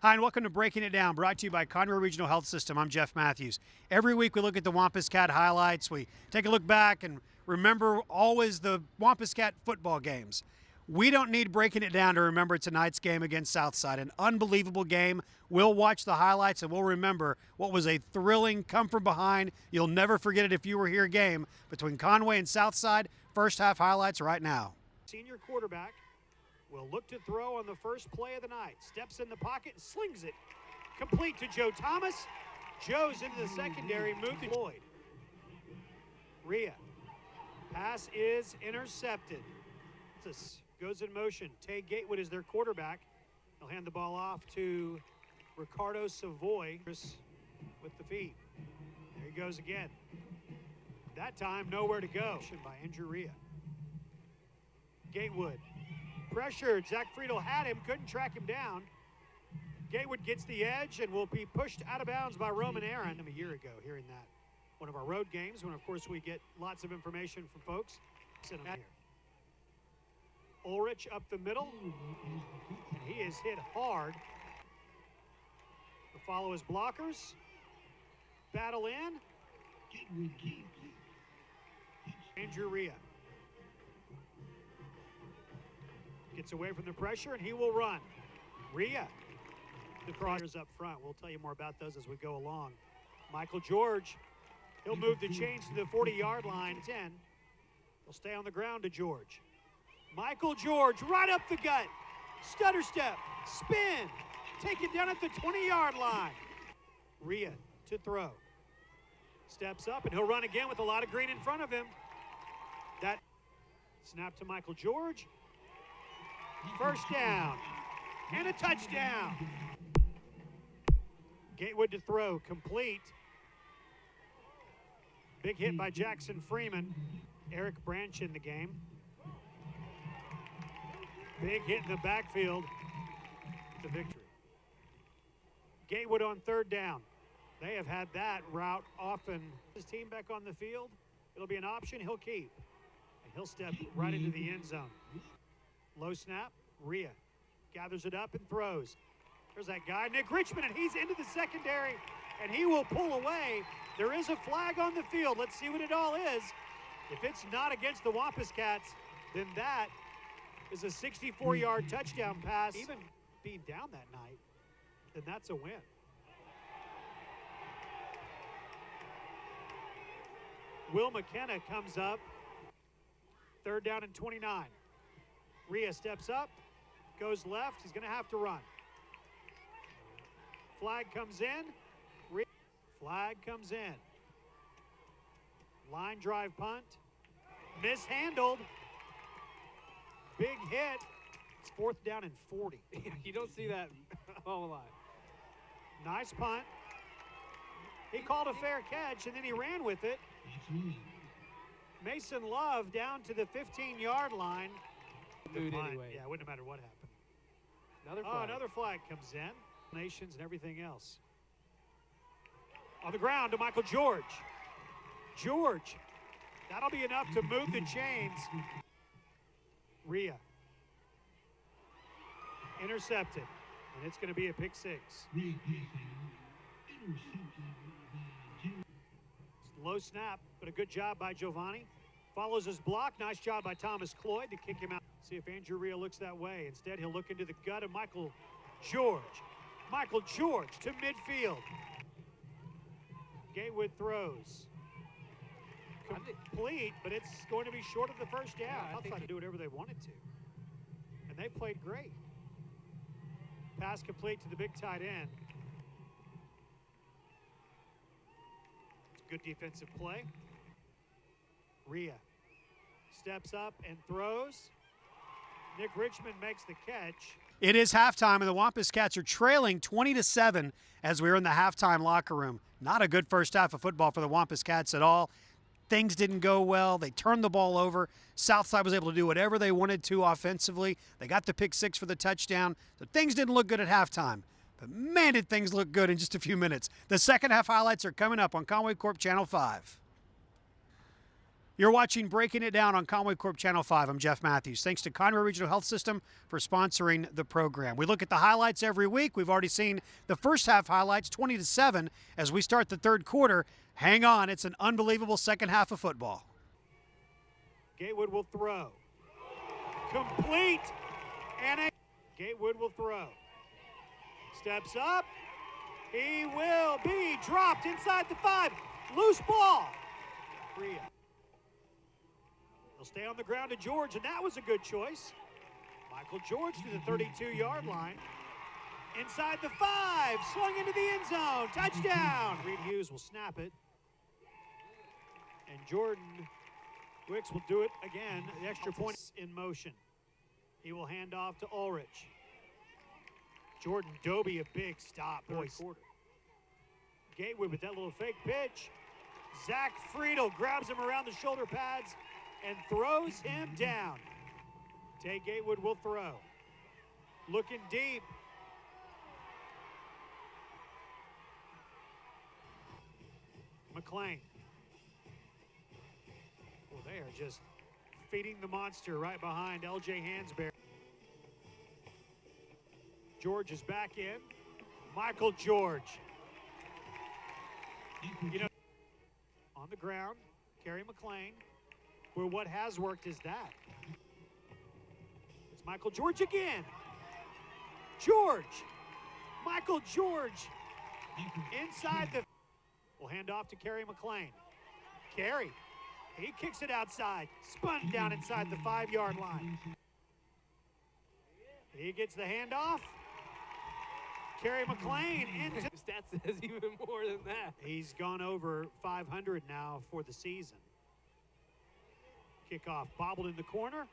Hi, and welcome to Breaking It Down, brought to you by Conway Regional Health System. I'm Jeff Matthews. Every week we look at the Wampus Cat highlights. We take a look back and remember always the Wampus Cat football games. We don't need breaking it down to remember tonight's game against Southside. An unbelievable game. We'll watch the highlights and we'll remember what was a thrilling, come from behind, you'll never forget it if you were here game between Conway and Southside. First half highlights right now. Senior quarterback will look to throw on the first play of the night. Steps in the pocket and slings it. Complete to Joe Thomas. Joe's into the secondary, moved to Lloyd. Rhea. Pass is intercepted. This goes in motion. Tay Gatewood is their quarterback. They'll hand the ball off to Ricardo Savoy with the feet. There he goes again. That time, nowhere to go. By Andrew Rhea. Gatewood. Pressured. Zach Friedel had him, couldn't track him down. Gatewood gets the edge and will be pushed out of bounds by Roman Aaron. A year ago, hearing that. One of our road games, when of course we get lots of information from folks. Ulrich up the middle, and he is hit hard. To follow his blockers. Battle in. Andrew Rhea. Gets away from the pressure, and he will run. Rhea. The crossers up front. We'll tell you more about those as we go along. Michael George. He'll move the chains to the 40-yard line. 10. He'll stay on the ground to George. Michael George right up the gut. Stutter step. Spin. Take it down at the 20-yard line. Rhea to throw. Steps up, and he'll run again with a lot of green in front of him. That snap to Michael George. First down, and a touchdown. Gatewood to throw, complete. Big hit by Jackson Freeman. Eric Branch in the game. Big hit in the backfield. The victory. Gatewood on third down. They have had that route often. His team back on the field. It'll be an option he'll keep. And he'll step right into the end zone. Low snap, Rhea gathers it up and throws. There's that guy, Nick Richmond, and he's into the secondary, and he will pull away. There is a flag on the field. Let's see what it all is. If it's not against the Wampus Cats, then that is a 64-yard touchdown pass. Even being down that night, then that's a win. Will McKenna comes up. Third down and 29. Rhea steps up, goes left. He's going to have to run. Flag comes in. Flag comes in. Line drive punt. Mishandled. Big hit. It's fourth down and 40. You don't see that a lot. Nice punt. He called a fair catch, and then he ran with it. Mason Love down to the 15-yard line. Anyway. Yeah, it wouldn't have mattered what happened. Another flag. Another flag comes in. Nations and everything else. On the ground to Michael George. George. That'll be enough to move the chains. Rhea. Intercepted. And it's going to be a pick six. Low snap, but a good job by Giovanni. Follows his block. Nice job by Thomas Cloyd to kick him out. See if Andrew Rhea looks that way. Instead, he'll look into the gut of Michael George. Michael George to midfield. Gatewood throws. Complete, but it's going to be short of the first down. Yeah, Outside to do whatever they wanted to. And they played great. Pass complete to the big tight end. It's a good defensive play. Rhea steps up and throws. Nick Richmond makes the catch. It is halftime, and the Wampus Cats are trailing 20-7 as we're in the halftime locker room. Not a good first half of football for the Wampus Cats at all. Things didn't go well. They turned the ball over. Southside was able to do whatever they wanted to offensively. They got the pick six for the touchdown. So things didn't look good at halftime. But man, did things look good in just a few minutes. The second half highlights are coming up on Conway Corp Channel 5. You're watching Breaking It Down on Conway Corp Channel 5. I'm Jeff Matthews. Thanks to Conway Regional Health System for sponsoring the program. We look at the highlights every week. We've already seen the first half highlights, 20-7. As we start the third quarter, hang on. It's an unbelievable second half of football. Gatewood will throw. Complete. And Gatewood will throw. Steps up. He will be dropped inside the 5. Loose ball. Rhea. He'll stay on the ground to George, and that was a good choice. Michael George to the 32-yard line. Inside the 5, slung into the end zone, touchdown. Reed Hughes will snap it. And Jordan Wicks will do it again. The extra point in motion. He will hand off to Ulrich. Jordan Dobie, a big stop. Third quarter. Gatewood with that little fake pitch. Zach Friedel grabs him around the shoulder pads and throws him down. Tay Gatewood will throw. Looking deep. McLean. Well, they are just feeding the monster right behind L.J. Hansberry. George is back in. Michael George. You know, on the ground, Kerry McLean. Where what has worked is that. It's Michael George again. George. Michael George. Inside the... We'll hand off to Kerry McLean. Kerry. He kicks it outside. Spun down inside the 5-yard line. He gets the handoff. Kerry McLean into... Stat says even more than that. He's gone over 500 now for the season. Kickoff bobbled in the corner.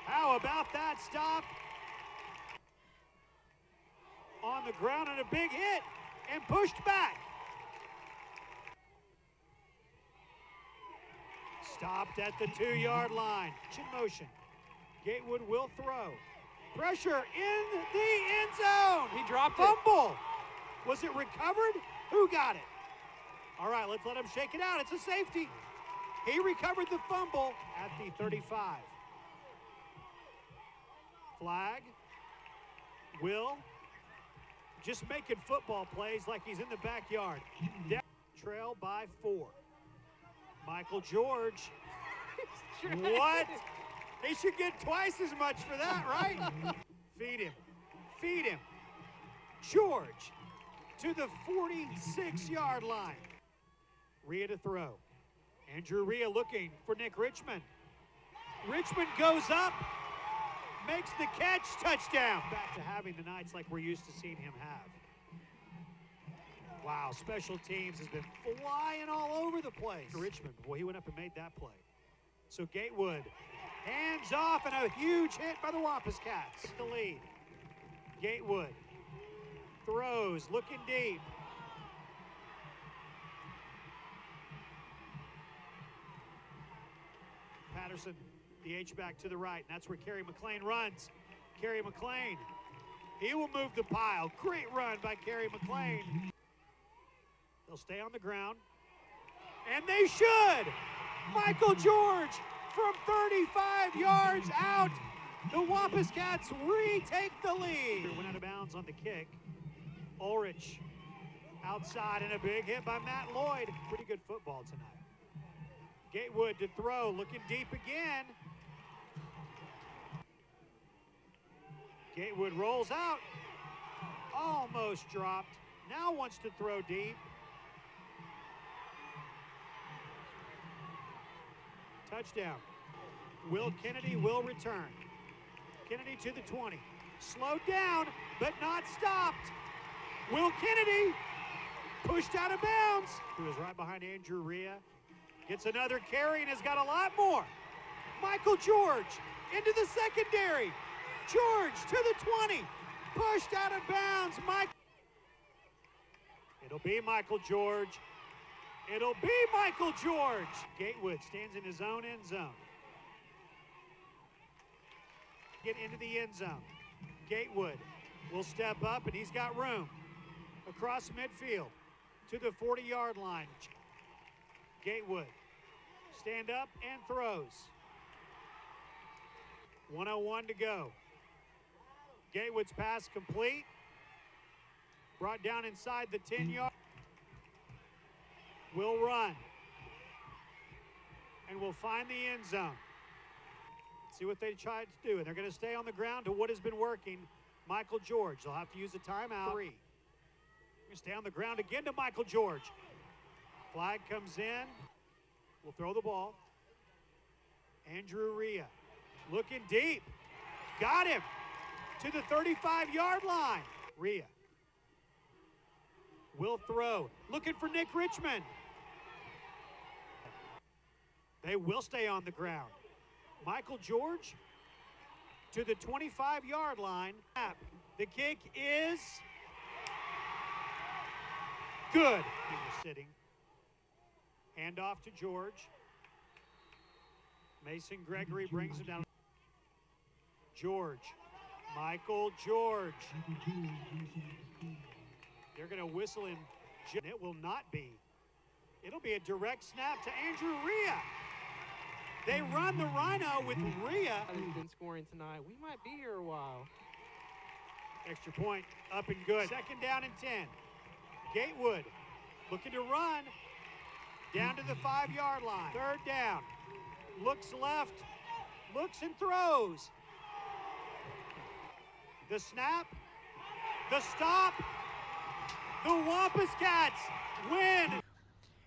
How about that stop? On the ground and a big hit and pushed back. Stopped at the 2-yard line. Chin motion. Gatewood will throw. Pressure in the end zone. He dropped Fumble. Was it recovered? Who got it? All right, let's let him shake it out. It's a safety. He recovered the fumble at the 35. Flag. Will just making football plays like he's in the backyard. Trail by 4. Michael George. What? He should get twice as much for that, right? Feed him. Feed him. George to the 46-yard line. Rhea to throw. Andrew Rhea looking for Nick Richmond. Richmond goes up, makes the catch, touchdown. Back to having the nights like we're used to seeing him have. Wow, special teams has been flying all over the place. Richmond, boy, he went up and made that play. So Gatewood, hands off and a huge hit by the Wampus Cats. The lead. Gatewood throws, looking deep. Patterson, the H-back to the right, and that's where Kerry McLean runs. Kerry McLean, he will move the pile. Great run by Kerry McLean. They'll stay on the ground, and they should. Michael George from 35 yards out. The Wampus Cats retake the lead. Went out of bounds on the kick. Ulrich outside and a big hit by Matt Lloyd. Pretty good football tonight. Gatewood to throw, looking deep again. Gatewood rolls out. Almost dropped. Now wants to throw deep. Touchdown. Will Kennedy will return. Kennedy to the 20. Slowed down, but not stopped. Will Kennedy pushed out of bounds. He was right behind Andrew Rhea. Gets another carry and has got a lot more. Michael George into the secondary. George to the 20. Pushed out of bounds. It'll be Michael George. It'll be Michael George. Gatewood stands in his own end zone. Get into the end zone. Gatewood will step up, and he's got room. Across midfield to the 40-yard line. Gatewood Stand up and throws. 1:01 to go. Gatewood's pass complete. Brought down inside the 10-yard. Will run. And will find the end zone. See what they tried to do. And they're going to stay on the ground to what has been working. Michael George. They'll have to use a timeout. 3. Going to stay on the ground again to Michael George. Flag comes in. We'll throw the ball. Andrew Rhea looking deep. Got him to the 35-yard line. Rhea will throw. Looking for Nick Richmond. They will stay on the ground. Michael George to the 25-yard line. The kick is good. He was sitting. Hand off to George. Mason Gregory brings him down. George. Michael George. They're going to whistle him. It will not be. It'll be a direct snap to Andrew Rhea. They run the Rhino with Rhea. He's been scoring tonight. We might be here a while. Extra point up and good. 2nd down and 10. Gatewood looking to run down to the 5-yard line. 3rd down. Looks left. Looks and throws. The snap. The stop. The Wampus Cats win.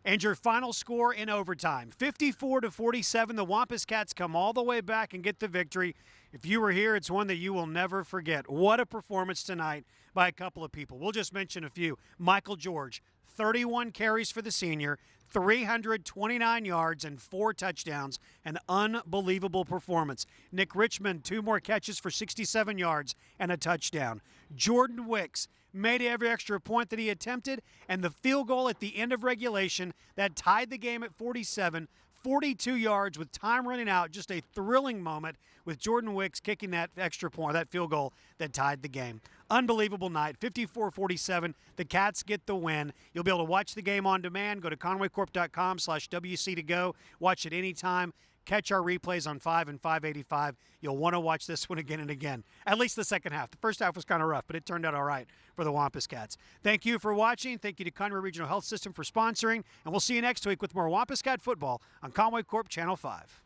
And your final score in overtime, 54-47. The Wampus Cats come all the way back and get the victory. If you were here, it's one that you will never forget. What a performance tonight by a couple of people. We'll just mention a few. Michael George, 31 carries for the senior, 329 yards and 4 touchdowns. An unbelievable performance. Nick Richmond, 2 more catches for 67 yards and a touchdown. Jordan Wicks made every extra point that he attempted, and the field goal at the end of regulation that tied the game at 47, 42 yards with time running out. Just a thrilling moment with Jordan Wicks kicking that extra point, that field goal that tied the game. Unbelievable night, 54-47. The Cats get the win. You'll be able to watch the game on demand. Go to conwaycorp.com/WC to go. Watch it anytime. Catch our replays on 5 and 585. You'll want to watch this one again and again, at least the second half. The first half was kind of rough, but it turned out all right for the Wampus Cats. Thank you for watching. Thank you to Conway Regional Health System for sponsoring, and we'll see you next week with more Wampus Cat football on Conway Corp Channel 5.